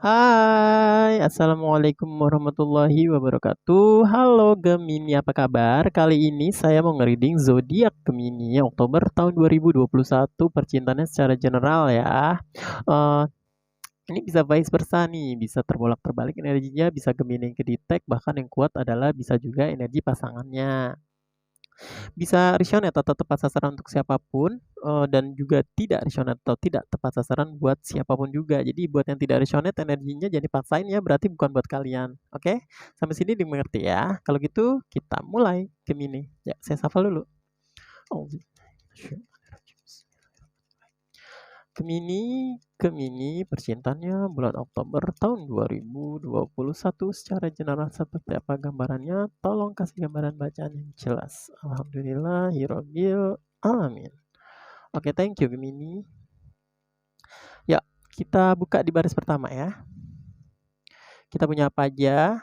Hai, assalamualaikum warahmatullahi wabarakatuh. Halo Gemini, apa kabar? Kali ini saya mau nge-reading zodiak Gemini Oktober tahun 2021 percintaannya secara general ya. Eh, ini bisa vice versa nih, bisa terbolak-terbalik energinya, bisa Gemini yang kedetek, bahkan yang kuat adalah bisa juga energi pasangannya. Bisa resonate atau tepat sasaran untuk siapapun, dan juga tidak resonate atau tidak tepat sasaran buat siapapun juga. Jadi buat yang tidak resonate energinya jadi paksain ya, berarti bukan buat kalian. Oke? Sampai sini dimengerti ya. Kalau gitu kita mulai Gemini. Ya, saya shuffle dulu. Oh, Gemini percintaannya bulan Oktober tahun 2021 secara general seperti apa gambarannya? Tolong kasih gambaran bacaan yang jelas. Alhamdulillahirabbil alamin. Oke, thank you Gemini. Ya, kita buka di baris pertama ya. Kita punya apa aja?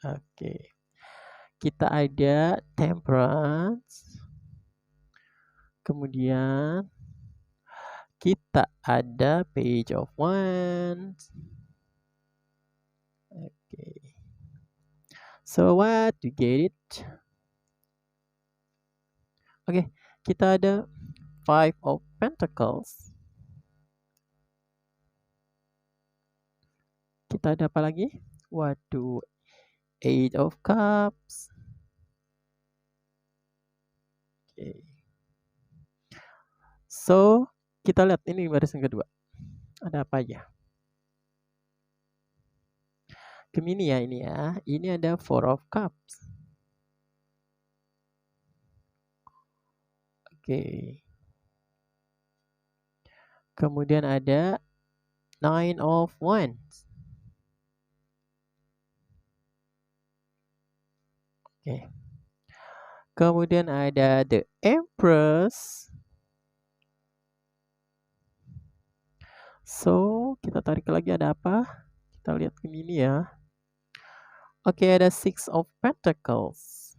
Oke. Kita ada Temperance. Kemudian kita ada Page of Wands. Oke. So what? You get it? Oke, kita ada Five of Pentacles. Kita ada apa lagi? Waduh, Eight of Cups. Oke. So, kita lihat ini baris yang kedua. Ada apa aja? Gemini ya ini ya. Ini ada Four of Cups. Oke. Kemudian ada Nine of Wands. Oke. Kemudian ada The Empress. So, kita tarik lagi ada apa? Kita lihat Gemini ya. Oke, ada Six of Pentacles.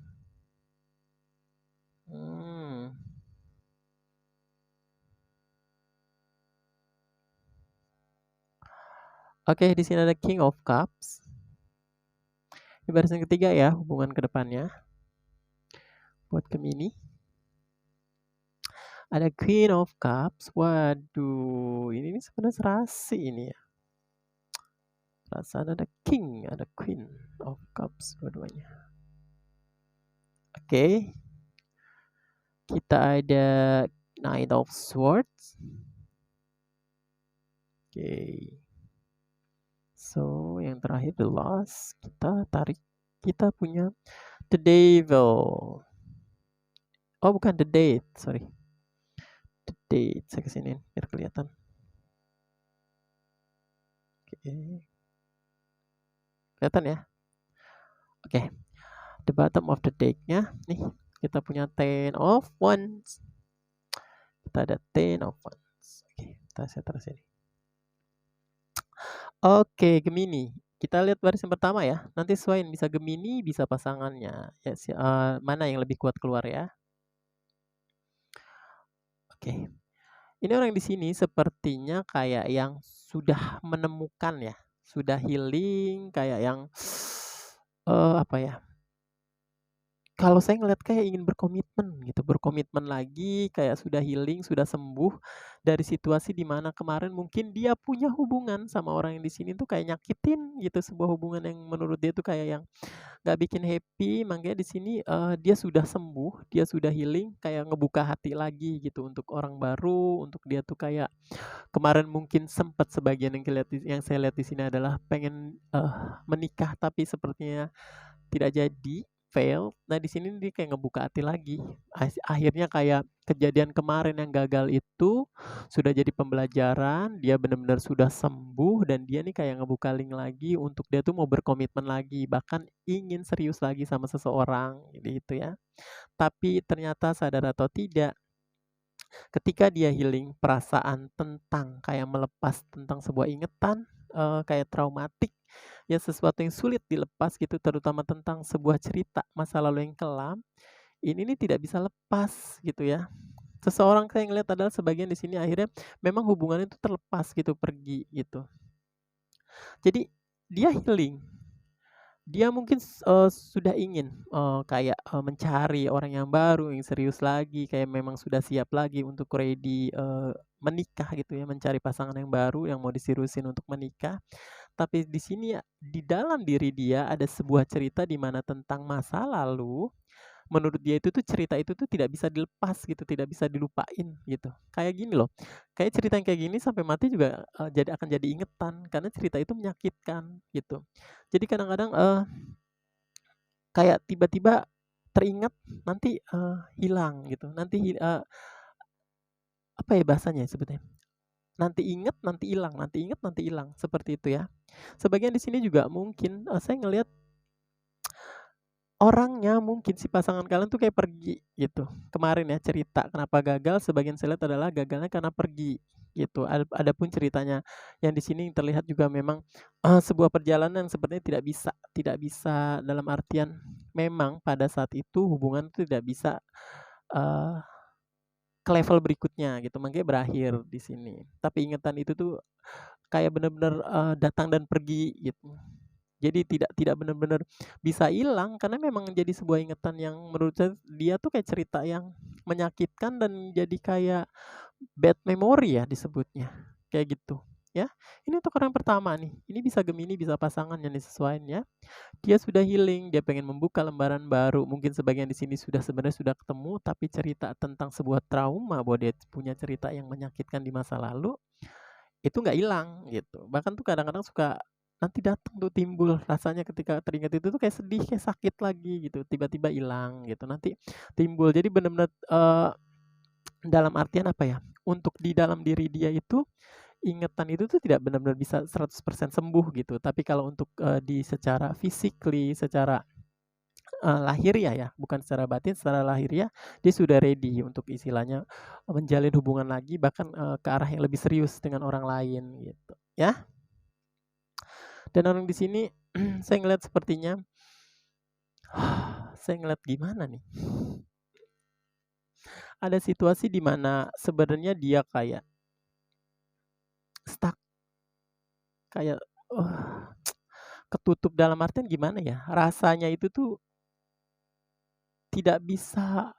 Oke, di sini ada King of Cups. Di baris yang ketiga ya, hubungan ke depannya. Buat Gemini. Ada Queen of Cups. Waduh, ini sebenarnya serasi ini ya. Perasaan ada King, ada Queen of Cups dua-duanya. Oke. Kita ada Knight of Swords. Oke. So, yang terakhir the last, kita tarik, kita punya the Devil. Oh, bukan the Date, sorry. The Date, saya kesini biar kelihatan. Oke. Kelihatan ya? Oke. The bottom of the deck-nya nih, kita punya Ten of Wands. Kita ada Ten of Wands. Oke, saya taruh sini. Oke, Gemini. Kita lihat baris yang pertama ya. Nanti sesuaiin bisa Gemini, bisa pasangannya. Ya, mana yang lebih kuat keluar ya. Oke. Ini orang di sini sepertinya kayak yang sudah menemukan ya, sudah healing, kayak yang apa ya? Kalau saya ngeliat kayak ingin berkomitmen gitu, berkomitmen lagi, kayak sudah healing, sudah sembuh dari situasi di mana kemarin mungkin dia punya hubungan sama orang yang di sini tuh kayak nyakitin gitu, sebuah hubungan yang menurut dia tuh kayak yang nggak bikin happy. Makanya di sini dia sudah sembuh, dia sudah healing, kayak ngebuka hati lagi gitu untuk orang baru, untuk dia tuh kayak kemarin mungkin sempat sebagian yang saya lihat di sini adalah pengen menikah tapi sepertinya tidak jadi, fail. Nah, di sini dia kayak ngebuka hati lagi. Akhirnya kayak kejadian kemarin yang gagal itu sudah jadi pembelajaran, dia benar-benar sudah sembuh dan dia nih kayak ngebuka link lagi untuk dia tuh mau berkomitmen lagi, bahkan ingin serius lagi sama seseorang gitu ya. Tapi ternyata sadar atau tidak, ketika dia healing perasaan tentang kayak melepas tentang sebuah ingatan, kayak traumatik, ya sesuatu yang sulit dilepas gitu, terutama tentang sebuah cerita masa lalu yang kelam, ini nih tidak bisa lepas gitu ya. Seseorang saya ngelihat adalah sebagian di sini akhirnya memang hubungan itu terlepas gitu, pergi gitu. Jadi dia healing. Dia mungkin sudah ingin, kayak, mencari orang yang baru, yang serius lagi, kayak memang sudah siap lagi untuk ready, menikah gitu ya, mencari pasangan yang baru yang mau diseriusin untuk menikah. Tapi di sini ya, di dalam diri dia ada sebuah cerita di mana tentang masa lalu, menurut dia itu tuh cerita itu tuh tidak bisa dilepas gitu, tidak bisa dilupain gitu. Kayak gini loh, kayak cerita yang kayak gini sampai mati juga, akan jadi ingetan karena cerita itu menyakitkan gitu. Jadi kadang-kadang, kayak tiba-tiba teringat nanti, hilang gitu, apa ya bahasanya ya sebutnya, nanti inget, nanti hilang, nanti inget, nanti hilang, seperti itu ya. Sebagian di sini juga mungkin, saya ngelihat orangnya mungkin si pasangan kalian tuh kayak pergi gitu. Kemarin ya cerita kenapa gagal, sebagian saya lihat adalah gagalnya karena pergi gitu. Adapun ceritanya yang di sini terlihat juga memang, sebuah perjalanan yang sepertinya tidak bisa dalam artian memang pada saat itu hubungan itu tidak bisa, eee, ke level berikutnya gitu, makanya berakhir di sini. Tapi ingatan itu tuh kayak bener-bener, datang dan pergi gitu. Jadi tidak benar-benar bisa hilang karena memang jadi sebuah ingatan yang menurut saya dia tuh kayak cerita yang menyakitkan dan jadi kayak bad memory ya disebutnya, kayak gitu, ya. Ini untuk orang pertama nih, ini bisa Gemini, bisa pasangan yang disesuaiin ya. Dia sudah healing, dia pengen membuka lembaran baru, mungkin sebagian di sini sebenarnya sudah ketemu, tapi cerita tentang sebuah trauma bahwa dia punya cerita yang menyakitkan di masa lalu, itu nggak hilang gitu. Bahkan tuh kadang-kadang suka nanti datang tuh timbul rasanya ketika teringat itu tuh kayak sedih, kayak sakit lagi gitu, tiba-tiba hilang gitu, nanti timbul. Jadi benar-benar dalam artian apa ya, untuk di dalam diri dia itu, ingatan itu tuh tidak benar-benar bisa 100% sembuh gitu. Tapi kalau untuk, di secara physically, secara, lahiriah ya, bukan secara batin, secara lahiriah, dia sudah ready untuk istilahnya menjalin hubungan lagi bahkan, ke arah yang lebih serius dengan orang lain gitu, ya. Dan orang di sini saya ngelihat sepertinya saya ngelihat gimana nih, ada situasi di mana sebenarnya dia kayak stuck, kayak, ketutup dalam artian gimana ya, rasanya itu tuh tidak bisa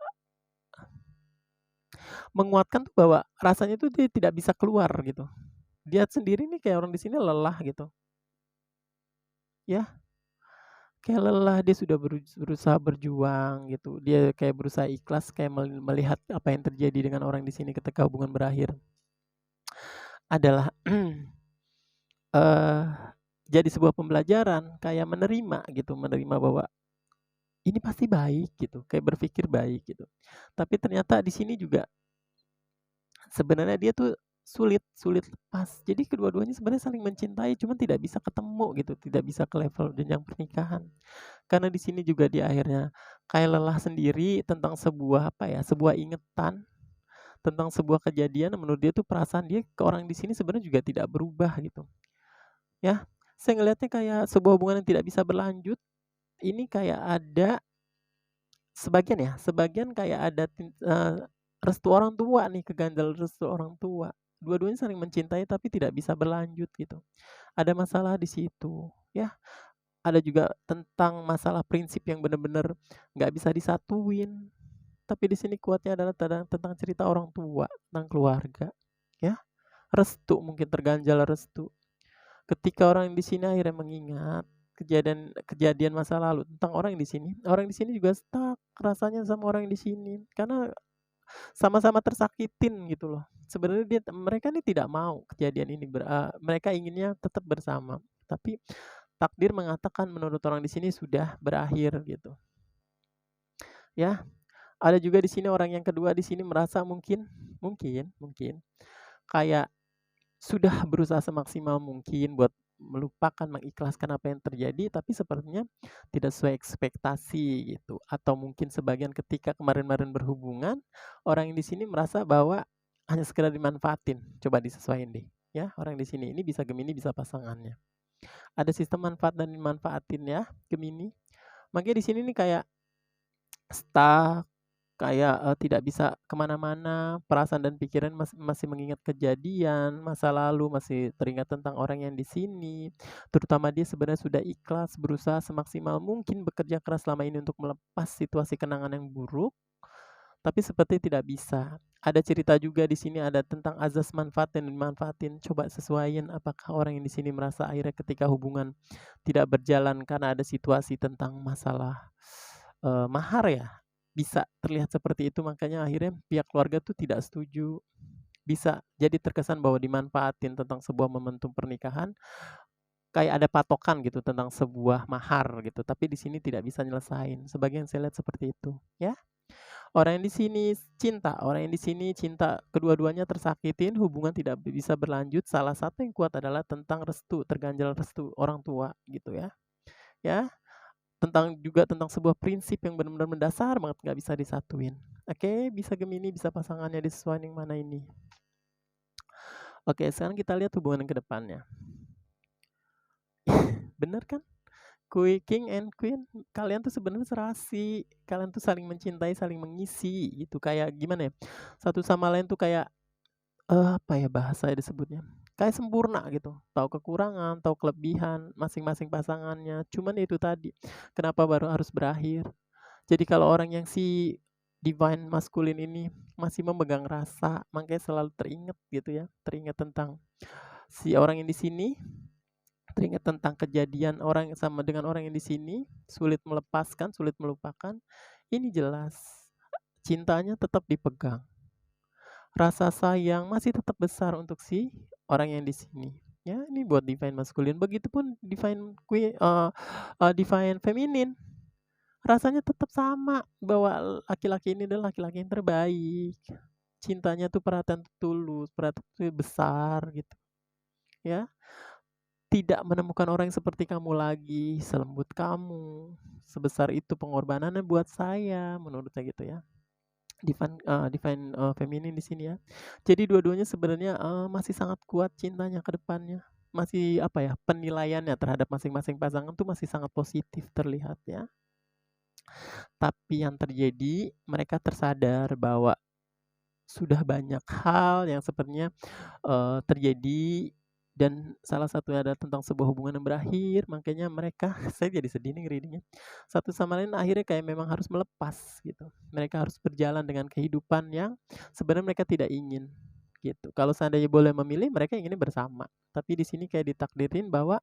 menguatkan tuh bahwa rasanya tuh dia tidak bisa keluar gitu. Dia sendiri nih kayak orang di sini lelah gitu, ya. Kayak lelah, dia sudah berusaha berjuang gitu. Dia kayak berusaha ikhlas, kayak melihat apa yang terjadi dengan orang di sini ketika hubungan berakhir. Adalah, eee, jadi sebuah pembelajaran, kayak menerima gitu, menerima bahwa ini pasti baik gitu, kayak berpikir baik gitu. Tapi ternyata di sini juga sebenarnya dia tuh sulit sulit lepas. Jadi kedua-duanya sebenarnya saling mencintai, cuman tidak bisa ketemu gitu, tidak bisa ke level jenjang pernikahan. Karena di sini juga dia akhirnya kayak lelah sendiri tentang sebuah apa ya, sebuah ingetan tentang sebuah kejadian yang menurut dia tuh perasaan dia ke orang di sini sebenarnya juga tidak berubah gitu, ya. Saya ngelihatnya kayak sebuah hubungan yang tidak bisa berlanjut, ini kayak ada sebagian kayak ada restu orang tua nih, keganjal restu orang tua. Dua-duanya saling mencintai tapi tidak bisa berlanjut gitu. Ada masalah di situ, ya. Ada juga tentang masalah prinsip yang benar-benar nggak bisa disatuin. Tapi di sini kuatnya adalah tentang cerita orang tua, tentang keluarga, ya. Restu, mungkin terganjal restu. Ketika orang di sini akhirnya mengingat kejadian masa lalu tentang orang di sini juga stuck rasanya sama orang di sini karena sama-sama tersakitin gitu loh. Sebenarnya mereka ini tidak mau kejadian ini mereka inginnya tetap bersama. Tapi takdir mengatakan menurut orang di sini sudah berakhir gitu. Ya, ada juga di sini orang yang kedua di sini merasa mungkin mungkin mungkin kayak sudah berusaha semaksimal mungkin buat melupakan, mengikhlaskan apa yang terjadi, tapi sepertinya tidak sesuai ekspektasi gitu. Atau mungkin sebagian ketika kemarin-kemarin berhubungan, orang yang di sini merasa bahwa hanya sekedar dimanfaatin. Coba disesuaiin deh, ya. Orang di sini ini bisa Gemini, bisa pasangannya. Ada sistem manfaat dan dimanfaatin ya, Gemini. Makanya di sini nih kayak stuck, kayak, tidak bisa kemana-mana, perasaan dan pikiran masih mengingat kejadian masa lalu, masih teringat tentang orang yang di sini, terutama dia sebenarnya sudah ikhlas, berusaha semaksimal mungkin bekerja keras selama ini untuk melepas situasi kenangan yang buruk, tapi seperti tidak bisa. Ada cerita juga di sini ada tentang azas manfaat dan dimanfaatin. Coba sesuaiin apakah orang yang di sini merasa akhirnya ketika hubungan tidak berjalan karena ada situasi tentang masalah mahar ya. Bisa terlihat seperti itu makanya akhirnya pihak keluarga tuh tidak setuju. Bisa jadi terkesan bahwa dimanfaatin tentang sebuah momentum pernikahan kayak ada patokan gitu tentang sebuah mahar gitu, tapi di sini tidak bisa nyelesain. Sebagian saya lihat seperti itu, ya. Orang yang di sini cinta, orang yang di sini cinta kedua-duanya tersakitin, hubungan tidak bisa berlanjut. Salah satu yang kuat adalah tentang restu, terganjal restu orang tua gitu ya. Ya, tentang sebuah prinsip yang benar-benar mendasar banget nggak bisa disatuin. Oke, bisa Gemini, bisa pasangannya disesuaikan yang mana ini. Oke, sekarang kita lihat hubungan yang ke depannya. Bener kan? King and Queen, kalian tuh sebenarnya serasi, kalian tuh saling mencintai, saling mengisi gitu. Kayak gimana ya? Satu sama lain tuh kayak apa ya bahasa disebutnya? Kayak sempurna gitu. Tahu kekurangan, tahu kelebihan masing-masing pasangannya. Cuman itu tadi, kenapa baru harus berakhir? Jadi kalau orang yang si divine masculine ini masih memegang rasa, makanya selalu teringat gitu ya, teringat tentang si orang yang di sini, teringat tentang kejadian orang sama dengan orang yang di sini, sulit melepaskan, sulit melupakan. Ini jelas cintanya tetap dipegang. Rasa sayang masih tetap besar untuk si orang yang di sini. Ya, ini buat divine masculine. Begitupun divine feminine. Rasanya tetap sama bahwa laki-laki ini adalah laki-laki yang terbaik. Cintanya tuh perhatian tulus, perhatian tuh besar gitu. Ya, tidak menemukan orang yang seperti kamu lagi, selembut kamu, sebesar itu pengorbanannya buat saya, menurut saya gitu ya. Divine feminine di sini ya. Jadi dua-duanya sebenarnya masih sangat kuat cintanya ke depannya. Masih apa ya, penilaiannya terhadap masing-masing pasangan tuh masih sangat positif terlihat ya. Tapi yang terjadi mereka tersadar bahwa sudah banyak hal yang sepertinya terjadi dan salah satunya adalah tentang sebuah hubungan yang berakhir, makanya mereka saya jadi sedih nih reading-nya. Satu sama lain akhirnya kayak memang harus melepas gitu. Mereka harus berjalan dengan kehidupan yang sebenarnya mereka tidak ingin gitu. Kalau seandainya boleh memilih, mereka inginnya bersama. Tapi di sini kayak ditakdirin bahwa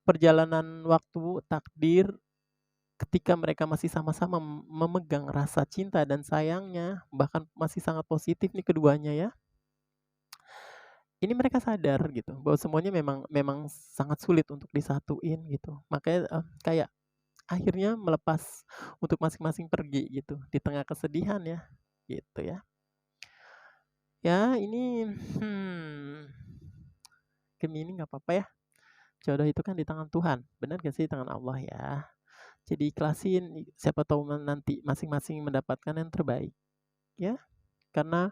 perjalanan waktu, takdir ketika mereka masih sama-sama memegang rasa cinta dan sayangnya, bahkan masih sangat positif nih keduanya ya. Ini mereka sadar gitu bahwa semuanya memang memang sangat sulit untuk disatuin gitu. Makanya kayak akhirnya melepas untuk masing-masing pergi gitu di tengah kesedihan ya. Gitu ya. Ya, ini Gemini nggak apa-apa ya. Jodoh itu kan di tangan Tuhan. Benar gak sih di tangan Allah ya. Jadi ikhlasin, siapa tahu nanti masing-masing mendapatkan yang terbaik. Ya. Karena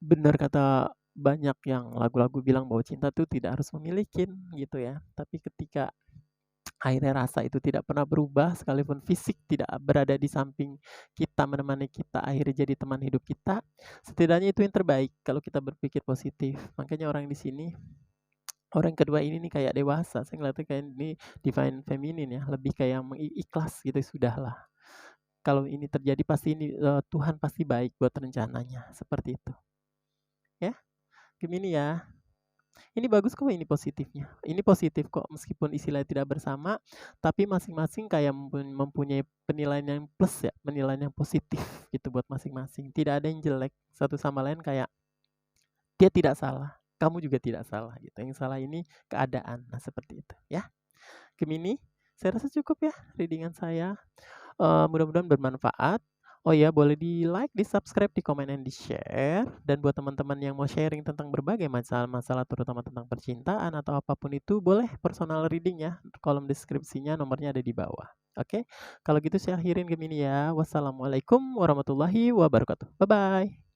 benar kata banyak yang lagu-lagu bilang bahwa cinta tuh tidak harus memiliki gitu ya. Tapi ketika akhirnya rasa itu tidak pernah berubah, sekalipun fisik tidak berada di samping kita, menemani kita, akhirnya jadi teman hidup kita, setidaknya itu yang terbaik kalau kita berpikir positif. Makanya orang di sini, orang kedua ini nih kayak dewasa. Saya ngeliatnya kayak ini divine feminine ya, lebih kayak mengikhlas gitu, sudahlah. Kalau ini terjadi pasti ini Tuhan pasti baik buat rencananya, seperti itu. Ya, Gemini ya. Ini bagus kok ini positifnya. Ini positif kok meskipun istilahnya tidak bersama, tapi masing-masing kayak mempunyai penilaian yang plus ya, penilaian yang positif gitu buat masing-masing. Tidak ada yang jelek satu sama lain kayak dia tidak salah, kamu juga tidak salah gitu. Yang salah ini keadaan. Nah, seperti itu ya. Gemini, saya rasa cukup ya readingan saya. Mudah-mudahan bermanfaat. Oh ya, boleh di-like, di-subscribe, di-comment, and di-share. Dan buat teman-teman yang mau sharing tentang berbagai masalah-masalah, terutama tentang percintaan atau apapun itu, boleh personal reading ya. Kolom deskripsinya nomornya ada di bawah. Oke, kalau gitu saya akhirin Gemini ya. Wassalamualaikum warahmatullahi wabarakatuh. Bye-bye.